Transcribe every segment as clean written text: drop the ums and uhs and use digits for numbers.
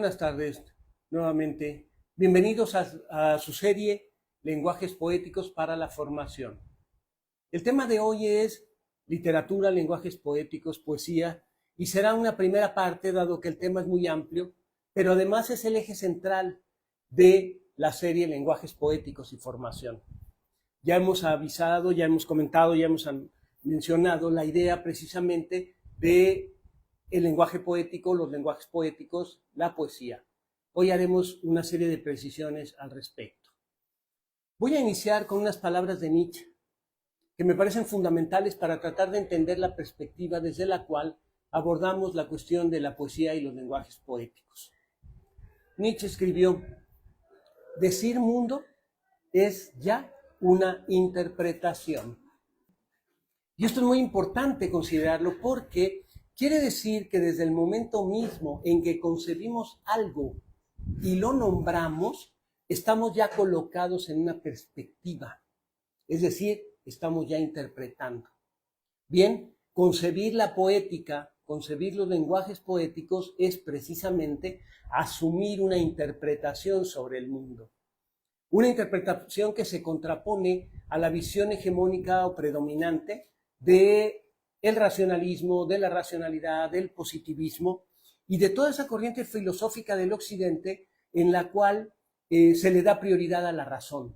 Buenas tardes nuevamente. Bienvenidos a su serie Lenguajes Poéticos para la Formación. El tema de hoy es literatura, lenguajes poéticos, poesía, y será una primera parte, dado que el tema es muy amplio, pero además es el eje central de la serie Lenguajes Poéticos y Formación. Ya hemos avisado, ya hemos comentado, ya hemos mencionado la idea precisamente de el lenguaje poético, los lenguajes poéticos, la poesía. Hoy haremos una serie de precisiones al respecto. Voy a iniciar con unas palabras de Nietzsche que me parecen fundamentales para tratar de entender la perspectiva desde la cual abordamos la cuestión de la poesía y los lenguajes poéticos. Nietzsche escribió: decir mundo es ya una interpretación. Y esto es muy importante considerarlo porque quiere decir que desde el momento mismo en que concebimos algo y lo nombramos, estamos ya colocados en una perspectiva. Es decir, estamos ya interpretando. Bien, concebir la poética, concebir los lenguajes poéticos es precisamente asumir una interpretación sobre el mundo. Una interpretación que se contrapone a la visión hegemónica o predominante del racionalismo, de la racionalidad, del positivismo y de toda esa corriente filosófica del occidente en la cual se le da prioridad a la razón.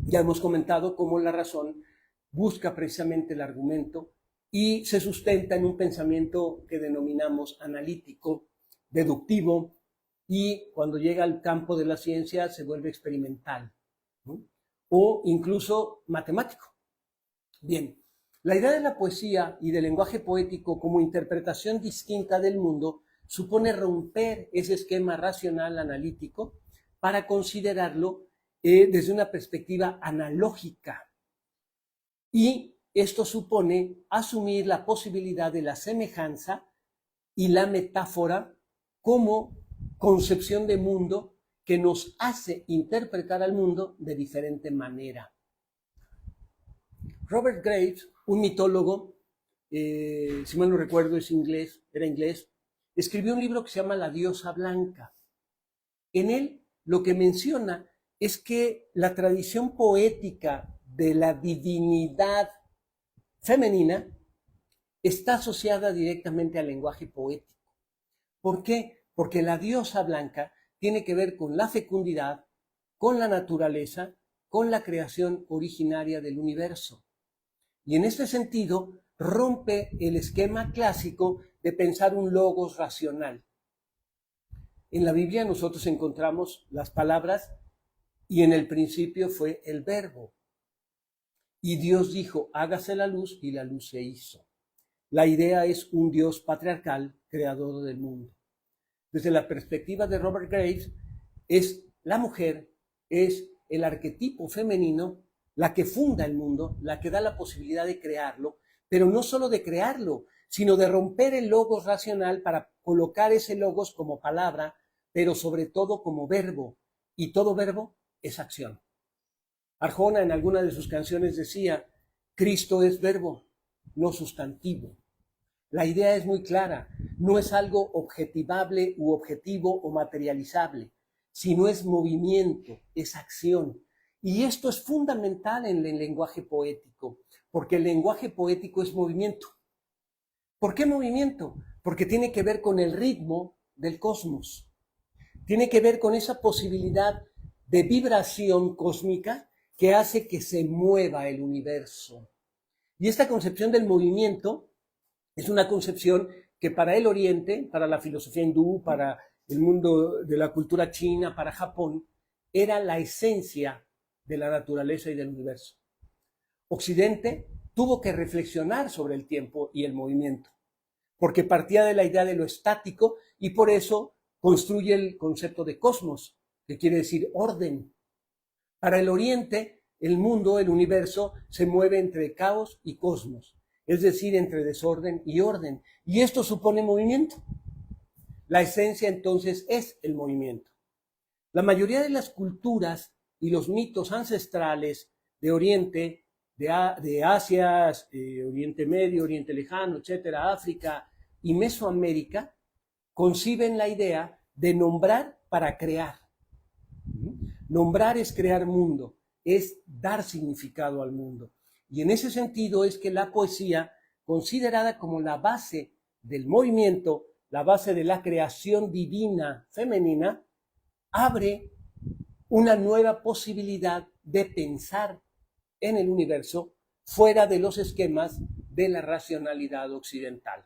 Ya hemos comentado cómo la razón busca precisamente el argumento y se sustenta en un pensamiento que denominamos analítico, deductivo, y cuando llega al campo de la ciencia se vuelve experimental, ¿no? O incluso matemático. Bien, la idea de la poesía y del lenguaje poético como interpretación distinta del mundo supone romper ese esquema racional analítico para considerarlo desde una perspectiva analógica. Y esto supone asumir la posibilidad de la semejanza y la metáfora como concepción de mundo que nos hace interpretar al mundo de diferente manera. Robert Graves, un mitólogo, si mal no recuerdo era inglés, escribió un libro que se llama La diosa blanca. En él lo que menciona es que la tradición poética de la divinidad femenina está asociada directamente al lenguaje poético. ¿Por qué? Porque la diosa blanca tiene que ver con la fecundidad, con la naturaleza, con la creación originaria del universo. Y en este sentido rompe el esquema clásico de pensar un logos racional. En la Biblia nosotros encontramos las palabras y en el principio fue el verbo. Y Dios dijo, hágase la luz, y la luz se hizo. La idea es un Dios patriarcal, creador del mundo. Desde la perspectiva de Robert Graves, es la mujer, es el arquetipo femenino, la que funda el mundo, la que da la posibilidad de crearlo, pero no solo de crearlo, sino de romper el logos racional para colocar ese logos como palabra, pero sobre todo como verbo, y todo verbo es acción. Arjona en alguna de sus canciones decía, Cristo es verbo, no sustantivo. La idea es muy clara, no es algo objetivable u objetivo o materializable, sino es movimiento, es acción. Y esto es fundamental en el lenguaje poético, porque el lenguaje poético es movimiento. ¿Por qué movimiento? Porque tiene que ver con el ritmo del cosmos. Tiene que ver con esa posibilidad de vibración cósmica que hace que se mueva el universo. Y esta concepción del movimiento es una concepción que para el Oriente, para la filosofía hindú, para el mundo de la cultura china, para Japón, era la esencia de la naturaleza y del universo. Occidente tuvo que reflexionar sobre el tiempo y el movimiento, porque partía de la idea de lo estático y por eso construye el concepto de cosmos, que quiere decir orden. Para el Oriente, el mundo, el universo, se mueve entre caos y cosmos, es decir, entre desorden y orden. Y esto supone movimiento. La esencia entonces es el movimiento. La mayoría de las culturas y los mitos ancestrales de Oriente, de Asia, Oriente Medio, Oriente Lejano, etcétera, África y Mesoamérica, conciben la idea de nombrar para crear. Nombrar es crear mundo, es dar significado al mundo. Y en ese sentido es que la poesía, considerada como la base del movimiento, la base de la creación divina femenina, abre una nueva posibilidad de pensar en el universo fuera de los esquemas de la racionalidad occidental.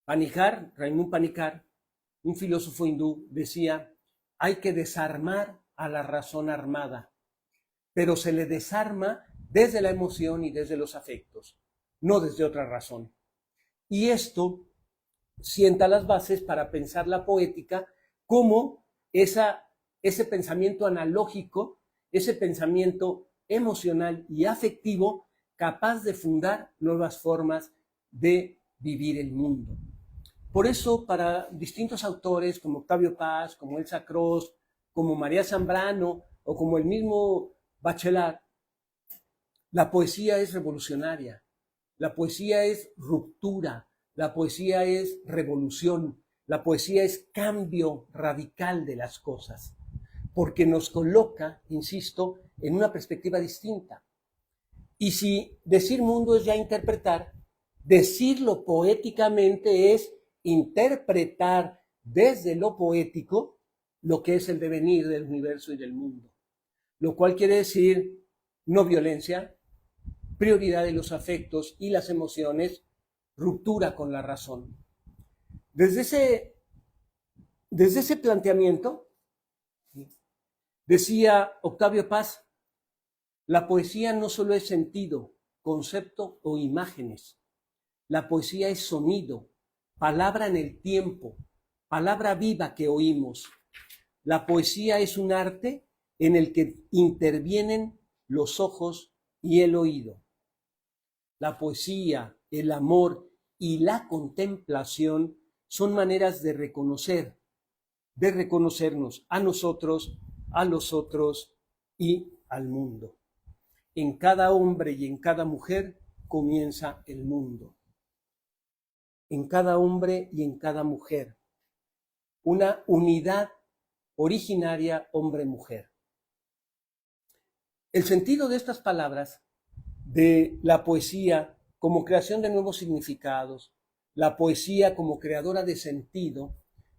Panikkar, Raymond Panikkar, un filósofo hindú, decía: hay que desarmar a la razón armada, pero se le desarma desde la emoción y desde los afectos, no desde otra razón. Y esto sienta las bases para pensar la poética como ese pensamiento analógico, ese pensamiento emocional y afectivo capaz de fundar nuevas formas de vivir el mundo. Por eso, para distintos autores como Octavio Paz, como Elsa Cross, como María Zambrano o como el mismo Bachelard, la poesía es revolucionaria, la poesía es ruptura, la poesía es revolución, la poesía es cambio radical de las cosas, porque nos coloca, insisto, en una perspectiva distinta. Y si decir mundo es ya interpretar, decirlo poéticamente es interpretar desde lo poético lo que es el devenir del universo y del mundo, lo cual quiere decir no violencia, prioridad de los afectos y las emociones, ruptura con la razón. Desde ese planteamiento, decía Octavio Paz, la poesía no solo es sentido, concepto o imágenes. La poesía es sonido, palabra en el tiempo, palabra viva que oímos. La poesía es un arte en el que intervienen los ojos y el oído. La poesía, el amor y la contemplación son maneras de reconocer, de reconocernos a nosotros, a los otros y al mundo. En cada hombre y en cada mujer comienza el mundo. En cada hombre y en cada mujer. Una unidad originaria hombre-mujer. El sentido de estas palabras, de la poesía como creación de nuevos significados, la poesía como creadora de sentido,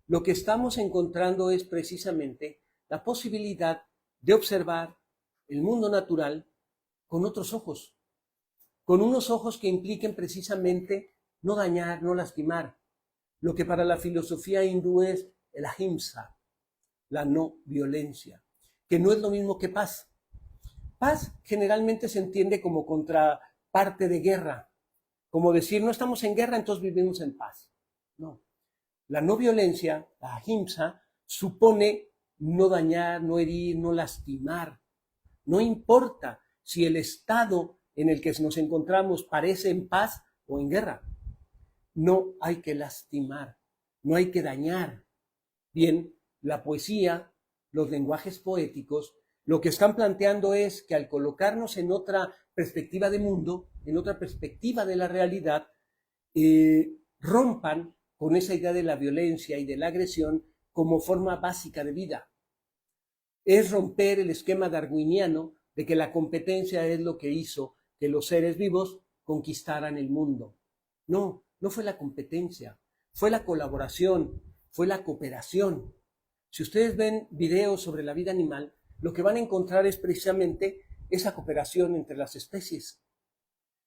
lo que estamos encontrando es precisamente la posibilidad de observar el mundo natural con otros ojos, con unos ojos que impliquen precisamente no dañar, no lastimar, lo que para la filosofía hindú es el ahimsa, la no violencia, que no es lo mismo que paz. Paz generalmente se entiende como contraparte de guerra, como decir no estamos en guerra, entonces vivimos en paz. No, la no violencia, la ahimsa, supone no dañar, no herir, no lastimar. No importa si el estado en el que nos encontramos parece en paz o en guerra. No hay que lastimar, no hay que dañar. Bien, la poesía, los lenguajes poéticos, lo que están planteando es que al colocarnos en otra perspectiva de mundo, en otra perspectiva de la realidad, rompan con esa idea de la violencia y de la agresión como forma básica de vida. Es romper el esquema darwiniano de que la competencia es lo que hizo que los seres vivos conquistaran el mundo. No, no fue la competencia, fue la colaboración, fue la cooperación. Si ustedes ven videos sobre la vida animal, lo que van a encontrar es precisamente esa cooperación entre las especies.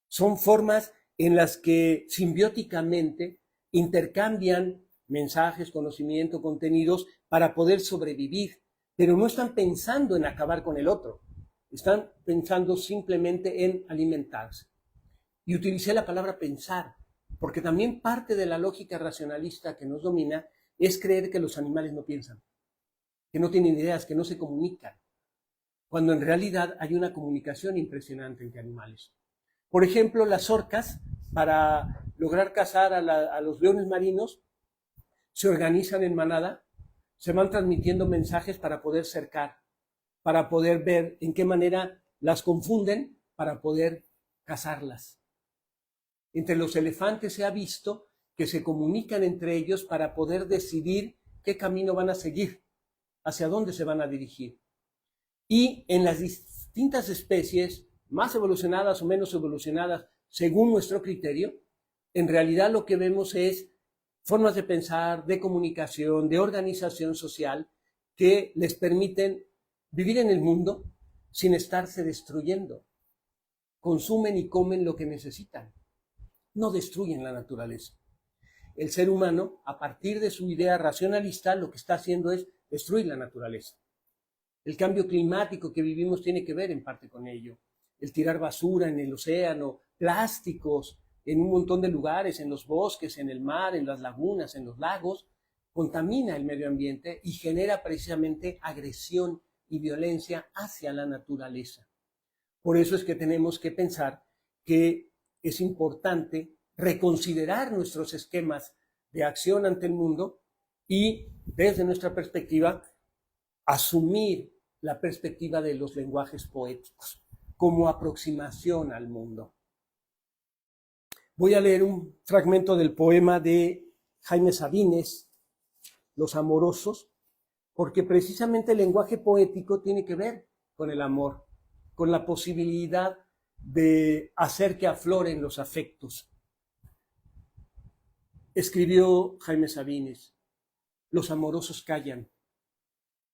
Son formas en las que simbióticamente intercambian mensajes, conocimiento, contenidos para poder sobrevivir, pero no están pensando en acabar con el otro, están pensando simplemente en alimentarse. Y utilicé la palabra pensar, porque también parte de la lógica racionalista que nos domina es creer que los animales no piensan, que no tienen ideas, que no se comunican, cuando en realidad hay una comunicación impresionante entre animales. Por ejemplo, las orcas, para lograr cazar a los leones marinos, se organizan en manada, se van transmitiendo mensajes para poder cercar, para poder ver en qué manera las confunden para poder cazarlas. Entre los elefantes se ha visto que se comunican entre ellos para poder decidir qué camino van a seguir, hacia dónde se van a dirigir. Y en las distintas especies, más evolucionadas o menos evolucionadas, según nuestro criterio, en realidad lo que vemos es formas de pensar, de comunicación, de organización social, que les permiten vivir en el mundo sin estarse destruyendo. Consumen y comen lo que necesitan. No destruyen la naturaleza. El ser humano, a partir de su idea racionalista, lo que está haciendo es destruir la naturaleza. El cambio climático que vivimos tiene que ver en parte con ello. El tirar basura en el océano, plásticos en un montón de lugares, en los bosques, en el mar, en las lagunas, en los lagos, contamina el medio ambiente y genera precisamente agresión y violencia hacia la naturaleza. Por eso es que tenemos que pensar que es importante reconsiderar nuestros esquemas de acción ante el mundo y, desde nuestra perspectiva, asumir la perspectiva de los lenguajes poéticos como aproximación al mundo. Voy a leer un fragmento del poema de Jaime Sabines, Los Amorosos, porque precisamente el lenguaje poético tiene que ver con el amor, con la posibilidad de hacer que afloren los afectos. Escribió Jaime Sabines: los amorosos callan.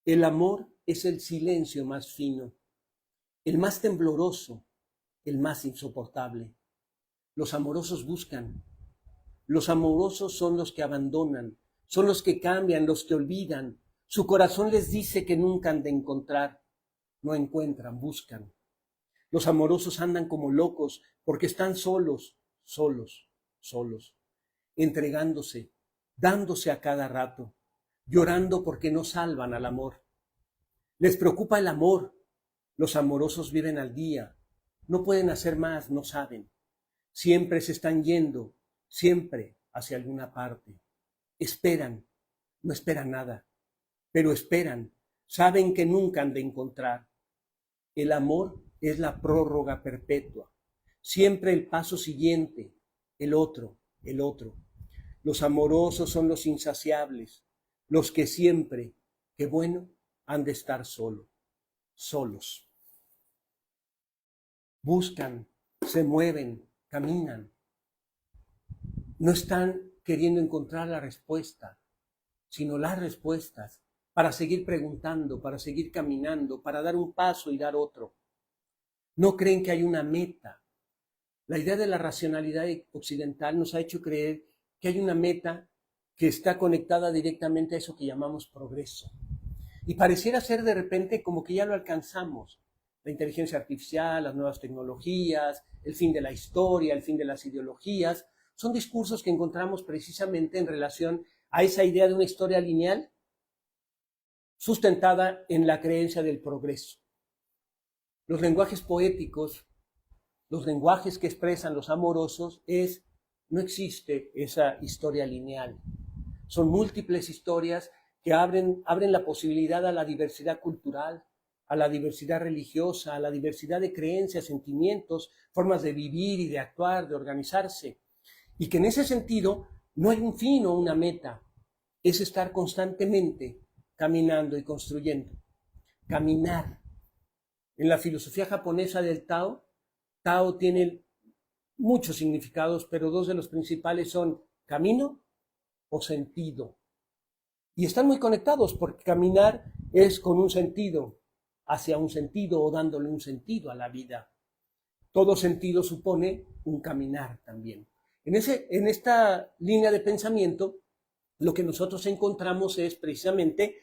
El amor es el silencio más fino, el más tembloroso, el más insoportable. Los amorosos buscan. Los amorosos son los que abandonan, son los que cambian, los que olvidan. Su corazón les dice que nunca han de encontrar. No encuentran, buscan. Los amorosos andan como locos porque están solos, entregándose, dándose a cada rato, llorando porque no salvan al amor. Les preocupa el amor. Los amorosos viven al día, no pueden hacer más, no saben. Siempre se están yendo, siempre hacia alguna parte. Esperan, no esperan nada, pero esperan, saben que nunca han de encontrar. El amor es la prórroga perpetua, siempre el paso siguiente, el otro. Los amorosos son los insaciables, los que siempre, qué bueno, han de estar solos. Buscan, se mueven, caminan. No están queriendo encontrar la respuesta, sino las respuestas para seguir preguntando, para seguir caminando, para dar un paso y dar otro. No creen que hay una meta. La idea de la racionalidad occidental nos ha hecho creer que hay una meta que está conectada directamente a eso que llamamos progreso. Y pareciera ser de repente como que ya lo alcanzamos. La inteligencia artificial, las nuevas tecnologías, el fin de la historia, el fin de las ideologías, son discursos que encontramos precisamente en relación a esa idea de una historia lineal sustentada en la creencia del progreso. Los lenguajes poéticos, los lenguajes que expresan los amorosos, no existe esa historia lineal. Son múltiples historias que abren la posibilidad a la diversidad cultural, a la diversidad religiosa, a la diversidad de creencias, sentimientos, formas de vivir y de actuar, de organizarse. Y que en ese sentido no hay un fin o una meta, es estar constantemente caminando y construyendo. Caminar. En la filosofía japonesa del Tao, Tao tiene muchos significados, pero dos de los principales son camino o sentido. Y están muy conectados porque caminar es con un sentido, hacia un sentido o dándole un sentido a la vida. Todo sentido supone un caminar también. En esta línea de pensamiento, lo que nosotros encontramos es precisamente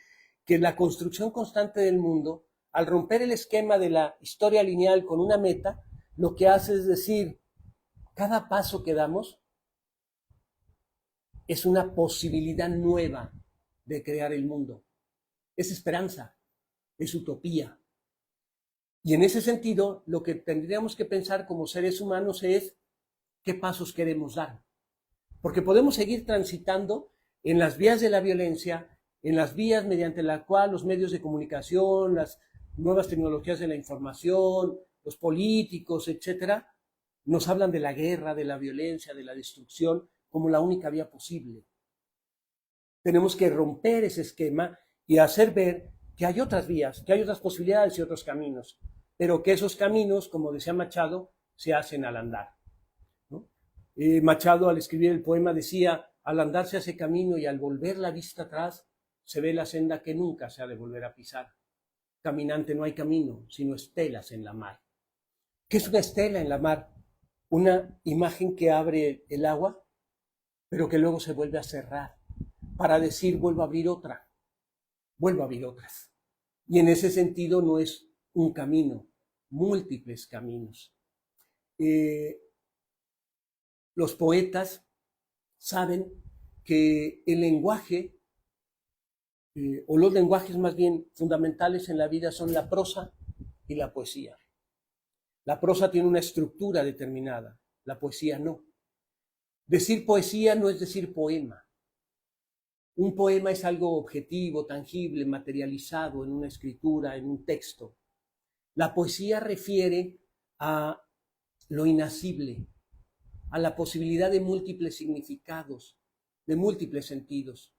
que la construcción constante del mundo, al romper el esquema de la historia lineal con una meta, lo que hace es decir, cada paso que damos es una posibilidad nueva de crear el mundo. Es esperanza, es utopía. Y en ese sentido, lo que tendríamos que pensar como seres humanos es qué pasos queremos dar. Porque podemos seguir transitando en las vías de la violencia, en las vías mediante las cuales los medios de comunicación, las nuevas tecnologías de la información, los políticos, etcétera, nos hablan de la guerra, de la violencia, de la destrucción, como la única vía posible. Tenemos que romper ese esquema y hacer ver que hay otras vías, que hay otras posibilidades y otros caminos, pero que esos caminos, como decía Machado, se hacen al andar, ¿no? Machado, al escribir el poema, decía: al andar se hace camino y al volver la vista atrás se ve la senda que nunca se ha de volver a pisar. Caminante, no hay camino, sino estelas en la mar. ¿Qué es una estela en la mar? Una imagen que abre el agua, pero que luego se vuelve a cerrar, para decir: vuelvo a abrir otra, vuelvo a abrir otras. Y en ese sentido no es un camino, múltiples caminos. Los poetas saben que el lenguaje, o los lenguajes más bien fundamentales en la vida, son la prosa y la poesía. La prosa tiene una estructura determinada, la poesía no. Decir poesía no es decir poema. Un poema es algo objetivo, tangible, materializado en una escritura, en un texto. La poesía refiere a lo inacible, a la posibilidad de múltiples significados, de múltiples sentidos,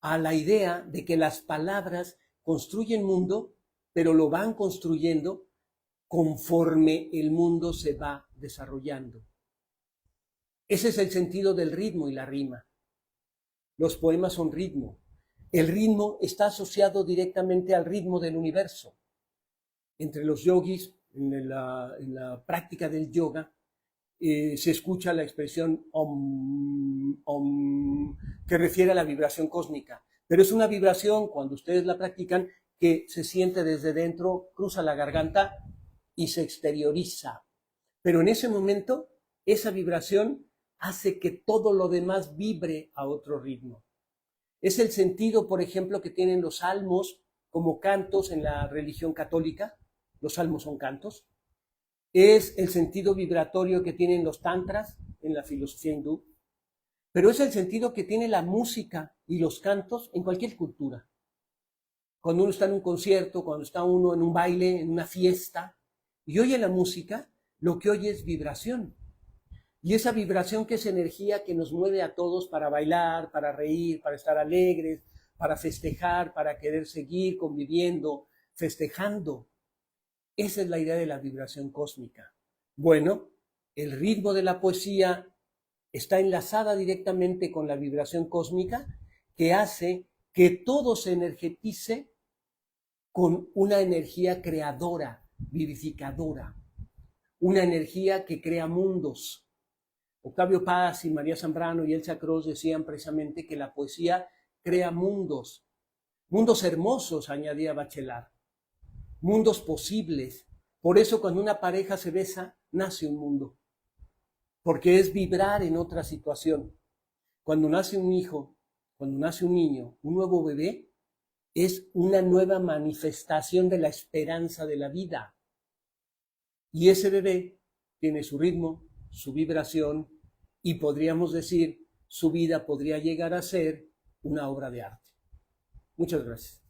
a la idea de que las palabras construyen mundo, pero lo van construyendo conforme el mundo se va desarrollando. Ese es el sentido del ritmo y la rima. Los poemas son ritmo. El ritmo está asociado directamente al ritmo del universo. Entre los yogis, en la práctica del yoga, se escucha la expresión om, om, que refiere a la vibración cósmica. Pero es una vibración, cuando ustedes la practican, que se siente desde dentro, cruza la garganta y se exterioriza. Pero en ese momento, esa vibración hace que todo lo demás vibre a otro ritmo. Es el sentido, por ejemplo, que tienen los salmos como cantos en la religión católica. Los salmos son cantos. Es el sentido vibratorio que tienen los tantras en la filosofía hindú. Pero es el sentido que tiene la música y los cantos en cualquier cultura. Cuando uno está en un concierto, cuando está uno en un baile, en una fiesta, y oye la música, lo que oye es vibración. Y esa vibración, que es energía que nos mueve a todos para bailar, para reír, para estar alegres, para festejar, para querer seguir conviviendo, festejando. Esa es la idea de la vibración cósmica. Bueno, el ritmo de la poesía está enlazada directamente con la vibración cósmica, que hace que todo se energetice con una energía creadora, vivificadora, una energía que crea mundos. Octavio Paz y María Zambrano y Elsa Cross decían precisamente que la poesía crea mundos, mundos hermosos, añadía Bachelard, mundos posibles. Por eso cuando una pareja se besa, nace un mundo, porque es vibrar en otra situación. Cuando nace un hijo, cuando nace un niño, un nuevo bebé, es una nueva manifestación de la esperanza de la vida. Y ese bebé tiene su ritmo, su vibración, y podríamos decir, su vida podría llegar a ser una obra de arte. Muchas gracias.